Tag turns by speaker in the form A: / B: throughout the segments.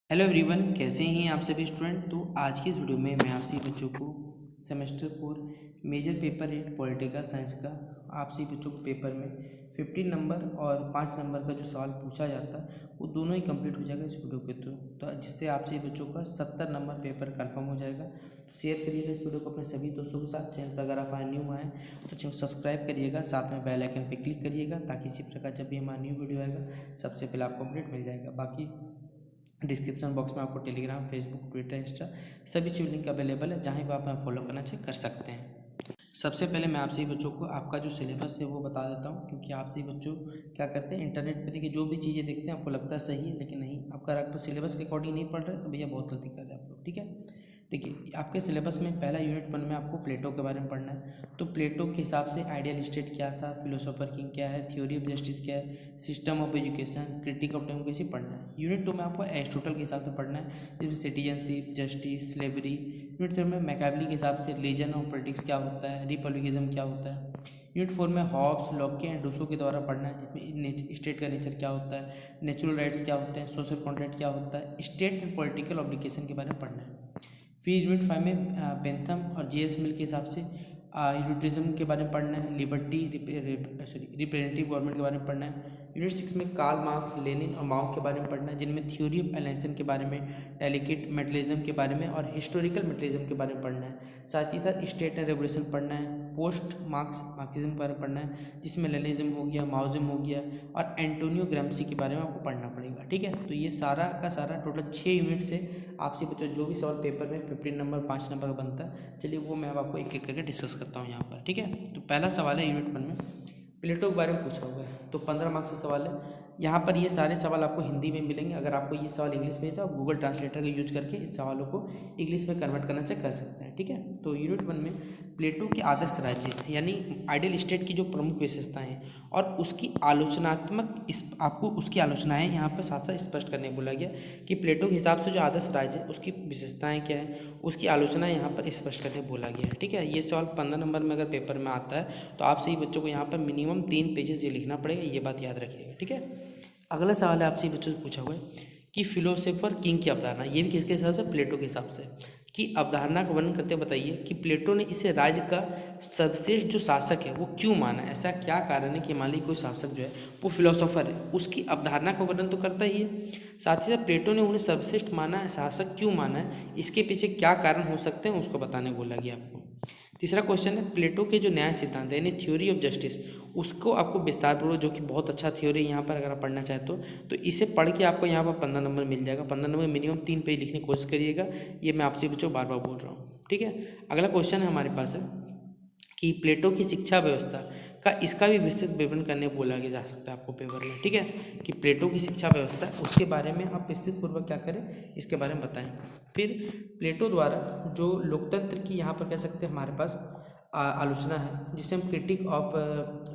A: Hello everyone, कैसे हैं आप सभी स्टूडेंट। तो आज की इस वीडियो में मैं आपसे बच्चों को semester 4 major paper 8 political science का आपसे बच्चों को पेपर में 15 नंबर और 5 नंबर का जो सवाल पूछा जाता है वो दोनों ही कंप्लीट हो जाएगा इस वीडियो के थ्रू। तो जिससे आपसे बच्चों का 70 नंबर पेपर कंफर्म हो जाएगा। तो शेयर करिएगा इस वीडियो को अपने सभी दोस्तों के साथ। चैनल पर अगर आप न्यू आए तो चैनल सब्सक्राइब करिएगा, साथ में बेल आइकन पर क्लिक करिएगा ताकि इसी प्रकार जब भी हमारा न्यू वीडियो आएगा सबसे पहले आपको अपडेट मिल जाएगा। बाकी डिस्क्रिप्शन बॉक्स में आपको टेलीग्राम, फेसबुक, ट्विटर, इंस्टा सभी चीज़ लिंक अवेलेबल है, जहाँ भी आप हमें फॉलो करना चाहिए कर सकते हैं। सबसे पहले मैं आपसे ही बच्चों को आपका जो सिलेबस है वो बता देता हूँ, क्योंकि आपसे ही बच्चों क्या करते हैं इंटरनेट पर देखिए जो भी चीज़ें देखते हैं आपको लगता है सही है, लेकिन नहीं, आप सिलेबस के अकॉर्डिंग नहीं पढ़ रहे तो भैया बहुत गलती कर रहे हैं आप लोग। ठीक है, देखिए आपके सिलेबस में पहला यूनिट 1 में आपको प्लेटो के बारे में पढ़ना है। तो प्लेटो के हिसाब से आइडियल स्टेट क्या था, फिलोसोफर किंग क्या है, थ्योरी ऑफ जस्टिस क्या है, system of education, critic of democracy पढ़ना है। यूनिट 2 में आपको एरिस्टोटल के हिसाब से पढ़ना है, जिसमें सिटीजनशिप, जस्टिस, स्लेवरी। यूनिट 3 में मैकावली के हिसाब से रिलीजन और पॉलिटिक्स क्या होता है, रिपब्लिकिज्म क्या होता है। यूनिट 4 में हॉब्स, लॉके एंड रूसो के द्वारा पढ़ना है, जिसमें स्टेट का नेचर क्या होता है, नेचुरल राइट्स क्या होते हैं, सोशल कॉन्ट्रैक्ट क्या होता है, स्टेट एंड पॉलिटिकल ऑब्लिगेशन के बारे में पढ़ना है। फिर यूनिट 5 में बेंथम और जेएस मिल के हिसाब से यूटिलिज्म के बारे में पढ़ना है, लिबर्टी रिप्रेजेंटेटिव गवर्नमेंट के बारे में पढ़ना है। यूनिट 6 में कार्ल मार्क्स, लेनिन और माओ के बारे में पढ़ना है, जिनमें थ्योरी ऑफ एलियनेशन के बारे में, डेलिकेट मेटलिज्म के बारे में और हिस्टोरिकल मेटलिज्म के बारे में पढ़ना है। साथ ही साथ स्टेट एंड रेवोल्यूशन पढ़ना है, पोस्ट मार्क्सिज्म के बारे में पढ़ना है, जिसमें लेनिज्म हो गया, माओज्म हो गया और एंटोनियो ग्राम्सी के बारे में आपको पढ़ना पड़ेगा। ठीक है, तो ये सारा का सारा टोटल 6 यूनिट से आपसे बच्चों जो भी सवाल पेपर में 15 नंबर 5 नंबर का बनता है, चलिए वो मैं अब आपको एक एक करके डिस्कस करता हूँ यहाँ पर। ठीक है, तो पहला सवाल है यूनिट 1 में प्लेटो के बारे में पूछा हुआ है, तो 15 मार्क्स का सवाल है। यहाँ पर ये सारे सवाल आपको हिंदी में मिलेंगे। अगर आपको ये सवाल इंग्लिश में है तो आप गूगल ट्रांसलेटर का यूज करके इस सवालों को इंग्लिश में कन्वर्ट करना चाहिए कर सकते हैं। ठीक है, तो यूनिट 1 में प्लेटो के आदर्श राज्य यानी आइडियल स्टेट की जो प्रमुख विशेषताएं हैं और उसकी आलोचनात्मक आपको उसकी आलोचनाएं यहाँ पर साथ साथ स्पष्ट करने बोला गया कि प्लेटो के हिसाब से जो आदर्श राज्य है उसकी विशेषताएं क्या है, उसकी आलोचना यहाँ पर स्पष्ट करने बोला गया है। ठीक है, ये सवाल 15 नंबर में अगर पेपर में आता है तो आपसे ही बच्चों को यहाँ पर मिनिमम 3 पेजेस ये लिखना पड़ेगा, ये बात याद रखिएगा। ठीक है, अगला सवाल है आपसे बच्चों से पूछा हुआ है कि फिलोसोफर किंग की अवधारणा, ये भी किसके हिसाब से, प्लेटो के हिसाब से, कि अवधारणा का वर्णन करते बताइए कि प्लेटो ने इसे राज्य का सर्वश्रेष्ठ जो शासक है वो क्यों माना। ऐसा क्या कारण है कि मान लीजिए कोई शासक जो है वो फिलोसोफर है, उसकी अवधारणा का वर्णन तो करता ही है, साथ ही साथ प्लेटो ने उन्हें सर्वश्रेष्ठ माना है, शासक क्यों माना है, इसके पीछे क्या कारण हो सकते हैं उसको बताने बोला गया आपको। तीसरा क्वेश्चन है प्लेटो के जो न्याय सिद्धांत है यानी थ्योरी ऑफ जस्टिस, उसको आपको विस्तारपूर्वक, जो कि बहुत अच्छा थ्योरी यहाँ पर अगर आप पढ़ना चाहते हो तो इसे पढ़ के आपको यहाँ पर 15 नंबर मिल जाएगा। 15 नंबर मिनिमम 3 पेज लिखने की कोशिश करिएगा, ये मैं आपसे बच्चों बार बार बोल रहा हूँ। ठीक है, अगला क्वेश्चन है हमारे पास है कि प्लेटो की शिक्षा व्यवस्था का इसका भी विस्तृत विवरण करने बोला गया जा सकता है आपको पेपर में। ठीक है, कि प्लेटो की शिक्षा व्यवस्था उसके बारे में आप विस्तृत पूर्वक क्या करें इसके बारे में बताएं। फिर प्लेटो द्वारा जो लोकतंत्र की यहाँ पर कह सकते हैं हमारे पास आलोचना है, जिसे हम क्रिटिक ऑफ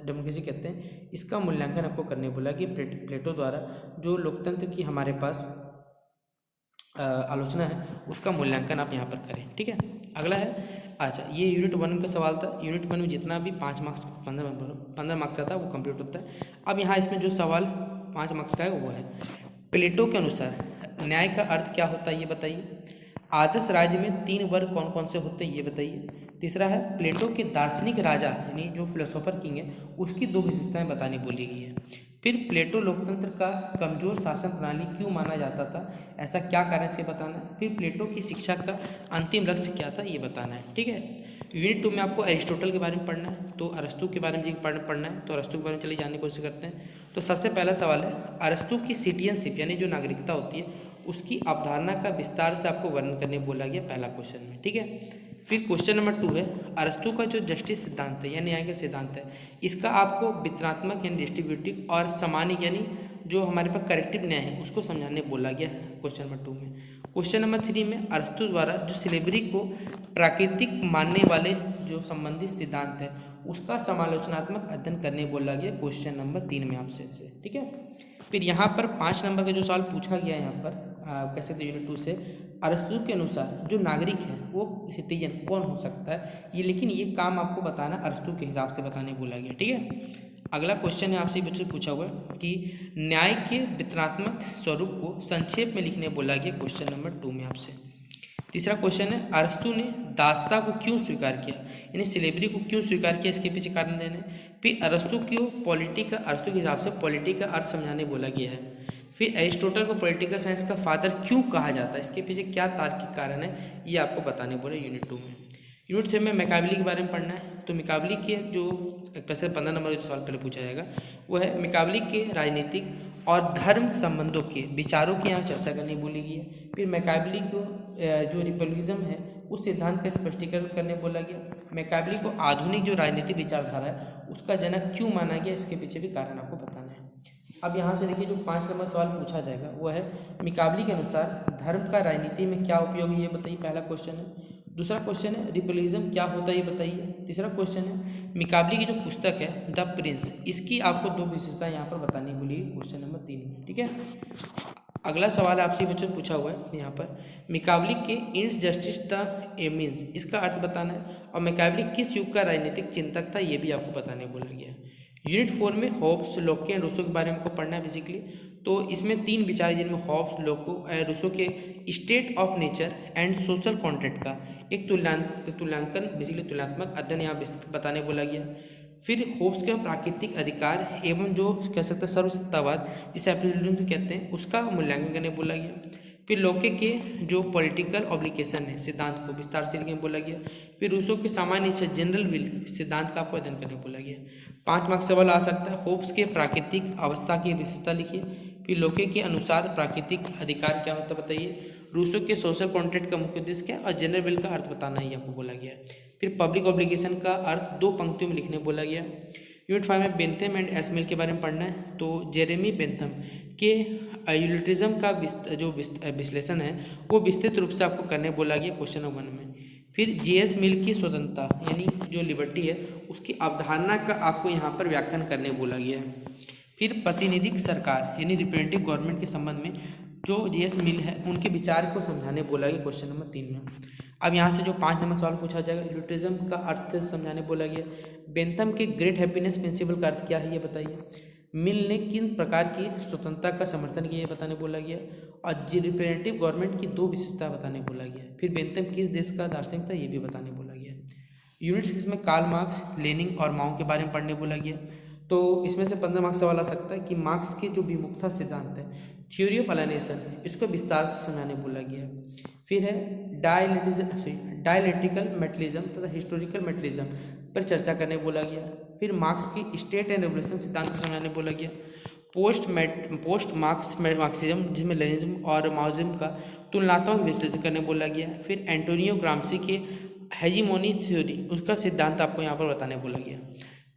A: डेमोक्रेसी कहते हैं, इसका मूल्यांकन आपको करने बोला कि प्लेटो द्वारा जो लोकतंत्र की हमारे पास आलोचना है उसका मूल्यांकन आप यहाँ पर करें। ठीक है, अगला है, अच्छा ये यूनिट 1 का सवाल था। यूनिट 1 में जितना भी 5 मार्क्स 15 मार्क्स का था वो कंप्लीट होता है। अब यहाँ इसमें जो सवाल 5 मार्क्स का है वो है प्लेटो के अनुसार न्याय का अर्थ क्या होता है ये बताइए। आदर्श राज्य में 3 वर्ग कौन कौन से होते हैं ये बताइए। तीसरा है प्लेटो के दार्शनिक राजा यानी जो फिलोसोफर किंग है उसकी 2 विशेषताएं बतानी बोली गई है। फिर प्लेटो लोकतंत्र का कमजोर शासन प्रणाली क्यों माना जाता था, ऐसा क्या कारण से बताना है। फिर प्लेटो की शिक्षा का अंतिम लक्ष्य क्या था ये बताना है। ठीक है, यूनिट 2 में आपको अरिस्टोटल के बारे में पढ़ना है, तो अरस्तु के बारे में पढ़ना है, तो अरस्तु के बारे में चलिए जानने की कोशिश करते हैं। तो सबसे पहला सवाल है अरस्तु की सिटीजनशिप यानी जो नागरिकता होती है उसकी अवधारणा का विस्तार से आपको वर्णन करने बोला गया पहला क्वेश्चन में। ठीक है, फिर क्वेश्चन नंबर 2 है अरस्तु का जो जस्टिस सिद्धांत है यानी न्याय का सिद्धांत है इसका आपको वितरणात्मक यानी डिस्ट्रीब्यूटिव और सामान्य यानी जो हमारे पास करेक्टिव न्याय है उसको समझाने बोला गया क्वेश्चन नंबर 2 में। क्वेश्चन नंबर 3 में अरस्तु द्वारा जो स्लेवरी को प्राकृतिक मानने वाले जो संबंधित सिद्धांत है उसका समालोचनात्मक अध्ययन करने बोला गया क्वेश्चन नंबर 3 में आपसे से। ठीक है, फिर यहाँ पर 5 नंबर का जो सवाल पूछा गया यहाँ पर कह सकते यूनिट 2 से अरस्तु के अनुसार जो नागरिक है वो सिटीजन कौन हो सकता है ये, लेकिन ये काम आपको बताना अरस्तु के हिसाब से बताने बोला गया। ठीक है, अगला क्वेश्चन है आपसे बच्चों पूछा हुआ है कि न्याय के वितरणात्मक स्वरूप को संक्षेप में लिखने बोला गया क्वेश्चन नंबर 2 में आपसे। तीसरा क्वेश्चन है अरस्तु ने दास्ता को क्यों स्वीकार किया, यानी स्लेवरी को क्यों स्वीकार किया, इसके पीछे कारण देने। फिर अरस्तु के हिसाब से पॉलिटी का अर्थ समझाने बोला गया है। फिर एरिस्टोटल को पॉलिटिकल साइंस का फादर क्यों कहा जाता है, इसके पीछे क्या तार्किक कारण है, ये आपको बताने बोले यूनिट 2 में। यूनिट 3 में मैकावली के बारे में पढ़ना है। तो मैकावली के जो वैसे 15 नंबर जो सवाल पहले पूछा जाएगा वो है मैकावली के राजनीतिक और धर्म संबंधों के विचारों की यहाँ चर्चा करनी बोली गई है। फिर मैकावली को जो रिपब्लिकनिज्म है उस सिद्धांत का स्पष्टीकरण करने बोला गया। मैकावली को आधुनिक जो राजनीतिक विचारधारा है उसका जनक क्यों माना गया, इसके पीछे भी कारण आपको बताना है। अब यहाँ से देखिए जो 5 नंबर सवाल पूछा जाएगा वो है मैकावली के अनुसार धर्म का राजनीति में क्या उपयोग है, ये बताइए, पहला क्वेश्चन है। दूसरा क्वेश्चन है रिपब्लिकनिज्म क्या होता है, ये बताइए। तीसरा क्वेश्चन है मैकावली की जो पुस्तक है द प्रिंस, इसकी आपको 2 विशेषताएं यहाँ पर बतानी बोली क्वेश्चन नंबर 3 में, ठीक है। अगला सवाल आपसे बच्चों पूछा हुआ है यहाँ पर मैकावली के इंड्स जस्टिस द मीन्स, इसका अर्थ बताना है। और मैकावली किस युग का राजनीतिक चिंतक था, ये भी आपको बताने बोला गया है। यूनिट 4 में हॉब्स, लोके एंड रूसो के बारे में आपको पढ़ना है बेसिकली। तो इसमें 3 विचार जिनमें हॉब्स, रूसो के state of nature and social contract का एक तुलनांकन बेसिकली तुलनात्मक अध्ययन यहाँ बताने बोला गया। फिर होब्स के प्राकृतिक अधिकार एवं जो कह सकते हैं सर्वसत्तावाद जिसे एब्सोल्यूटिज्म कहते हैं उसका मूल्यांकन करने बोला गया। फिर लोके के जो पॉलिटिकल ऑब्लिगेशन है सिद्धांत को विस्तार से लिखने बोला गया। फिर रूसो के सामान्य इच्छा जनरल विल सिद्धांत का आपको अध्ययन करने बोला गया। 5 मार्क्स सवाल आ सकता है। होब्स के प्राकृतिक अवस्था की विशेषता लिखिए। फिर लोके के अनुसार प्राकृतिक अधिकार क्या होता है बताइए। रूसो के सोशल कॉन्ट्रैक्ट का मुख्य उद्देश्य क्या और जनरल विल का अर्थ बताना ही आपको बोला गया। फिर पब्लिक ऑब्लिगेशन का अर्थ 2 पंक्तियों में लिखने बोला गया। यूनिट 5 में बेंथम एंड एस्मिल के बारे में पढ़ना है। तो जेरेमी बेंथम के यूटिलिज्म का जो विश्लेषण है वो विस्तृत रूप से आपको करने बोला गया क्वेश्चन नंबर 1 में। फिर जेएस मिल की स्वतंत्रता यानी जो लिबर्टी है उसकी अवधारणा का आपको यहाँ पर व्याख्यान करने बोला गया है। फिर प्रातिनिधिक सरकार यानी रिप्रेजेंटेटिव गवर्नमेंट के संबंध में जो जेएस मिल है उनके विचार को समझाने बोला गया क्वेश्चन नंबर 3 में। अब यहाँ से जो 5 नंबर सवाल पूछा जाएगा यूटिलिज्म का अर्थ समझाने बोला गया। बेंथम के ग्रेट हैप्पीनेस प्रिंसिपल का अर्थ क्या है ये बताइए। मिल ने किन प्रकार की स्वतंत्रता का समर्थन किया ये बताने बोला गया। और रिप्रेजेंटेटिव गवर्नमेंट की 2 विशेषता बताने बोला गया। फिर बेंथम किस देश का दार्शनिक था ये भी बताने बोला गया। यूनिट 6 में कार्ल मार्क्स, लेनिन और माओ के बारे में पढ़ने बोला गया। तो इसमें से 15 मार्क्स सवाल आ सकता है कि मार्क्स के जो विमुक्तता सिद्धांत है थ्योरी ऑफ अलाइनेशन इसको विस्तार से समझाने बोला गया। फिर है डायलेक्ट्रिकल मेटलिज्म तथा हिस्टोरिकल मेटलिज्म पर चर्चा करने बोला गया। फिर मार्क्स की स्टेट एंड रेवोल्यूशन सिद्धांत को समझाने बोला गया। पोस्ट मार्क्सिज्म जिसमें लेनिज्म और माओइज्म का तुलनात्मक विश्लेषण करने बोला गया। फिर एंटोनियो ग्राम्सी के हेजीमोनी थ्योरी उसका सिद्धांत आपको यहाँ पर बताने बोला गया।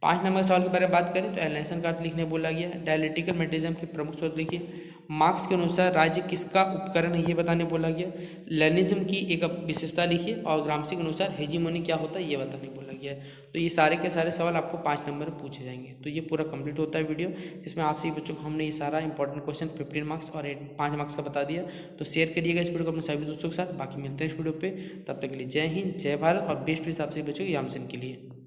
A: 5 नंबर सवाल के बारे में बात करें तो एलाइनेशन का अर्थ लिखने बोला गया। डायलेक्ट्रिकल मेटलिज्म के प्रमुख स्रोत लिखिए। मार्क्स के अनुसार राज्य किसका उपकरण है ये बताने बोला गया। लेनिज्म की एक विशेषता लिखिए और ग्राम्सी के अनुसार हेजीमोनी क्या होता है ये बताने बोला गया। तो ये सारे के सारे सवाल आपको 5 नंबर में पूछे जाएंगे। तो ये पूरा कंप्लीट होता है वीडियो जिसमें आपसे बच्चों को हमने ये सारा इंपॉर्टेंट क्वेश्चन 15 मार्क्स और 5 मार्क्स का बता दिया। तो शेयर करिएगा इस वीडियो को अपने सभी दोस्तों के साथ। बाकी मिलते हैं इस वीडियो पे, तब तक के लिए जय हिंद, जय भारत और बेस्ट विश आपसे बच्चों एग्जामिनेशन के लिए।